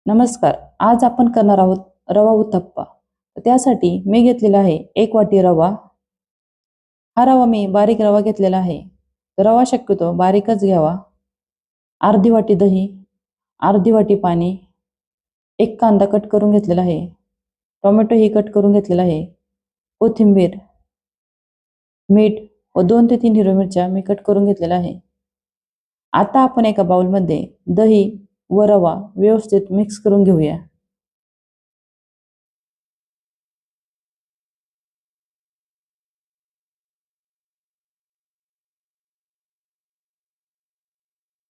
नमस्कार. आज आपण करणार आहोत रवा उत्तप्पा. त्यासाठी मी घेतलेला आहे 1 वाटी रवा. हा रवा मी बारीक रवा घेतलेला आहे. रवा शक्यतो बारीकच घ्यावा. अर्धी वाटी दही, अर्धी वाटी पाणी, 1 कांदा कट करून घेतलेला आहे. टोमॅटो ही कट करून घेतलेला आहे. कोथिंबीर, मीठ व 2 ते 3 हिरव्या मिरच्या मी कट करून घेतलेला आहे. आता आपण एका बाउलमध्ये दही व रवा व्यवस्थित मिक्स करून घेऊया.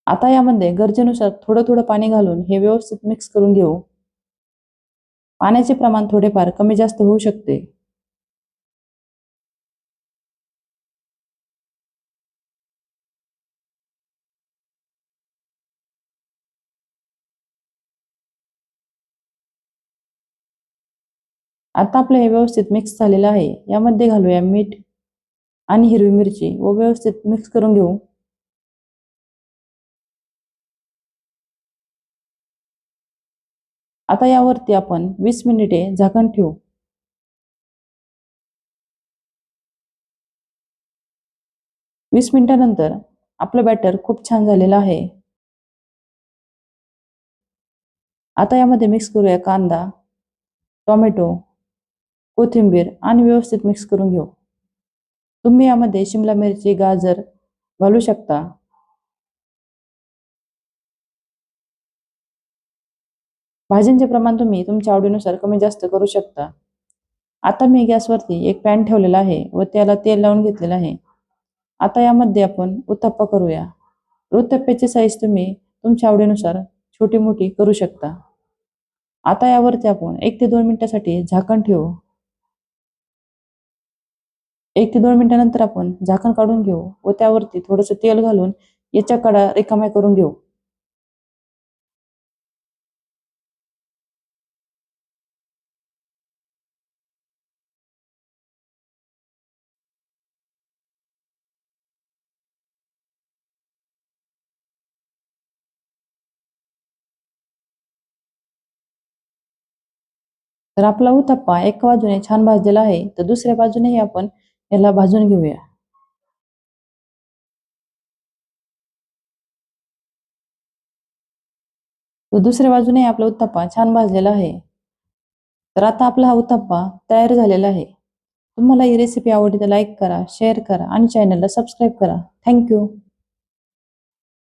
आता यामध्ये गरजेनुसार थोडं थोडं पाणी घालून हे व्यवस्थित मिक्स करून घेऊ. पाण्याचे प्रमाण थोडेफार कमी जास्त होऊ शकते. आता आपलं हे व्यवस्थित मिक्स झालेलं आहे. यामध्ये घालूया मीठ आणि हिरवी मिरची व व्यवस्थित मिक्स करून घेऊ. आता यावरती आपण 20 मिनिटे झाकण ठेवू. वीस मिनिटानंतर आपलं बॅटर खूप छान झालेलं आहे. आता यामध्ये मिक्स करूया कांदा, टोमॅटो, कोथिंबीर आणि व्यवस्थित मिक्स करून घेऊ. तुम्ही यामध्ये शिमला मिरची, गाजर घालू शकता. भाज्यांचे प्रमाण तुम्ही तुमच्या आवडीनुसार कमी जास्त करू शकता. आता मी गॅसवरती एक पॅन ठेवलेला आहे व त्याला तेल लावून घेतलेलं आहे. आता यामध्ये आपण उत्तप्पा करूया. उत्तप्प्याची साईज तुम्ही तुमच्या आवडीनुसार छोटी मोठी करू शकता. आता यावरती आपण 1 ते 2 मिनिटासाठी झाकण ठेवू. 1 ते 2 मिनिटानंतर आपण झाकण काढून घेऊ व त्यावरती थोडंसं तेल घालून याच्या कडा रिकाम्या करून घेऊ. तर आपला उत्तप्पा एका बाजूने छान भाजलेला आहे, तर दुसऱ्या बाजूनेही आपण याला भाजून घेऊया. तर दुसऱ्या बाजूने आपला उत्तप्पा छान भाजलेला आहे. तर आता आपला हा उत्तप्पा तयार झालेला आहे. तुम्हाला ही रेसिपी आवडली तर लाईक करा, शेअर करा आणि चॅनलला सबस्क्राईब करा. थँक्यू.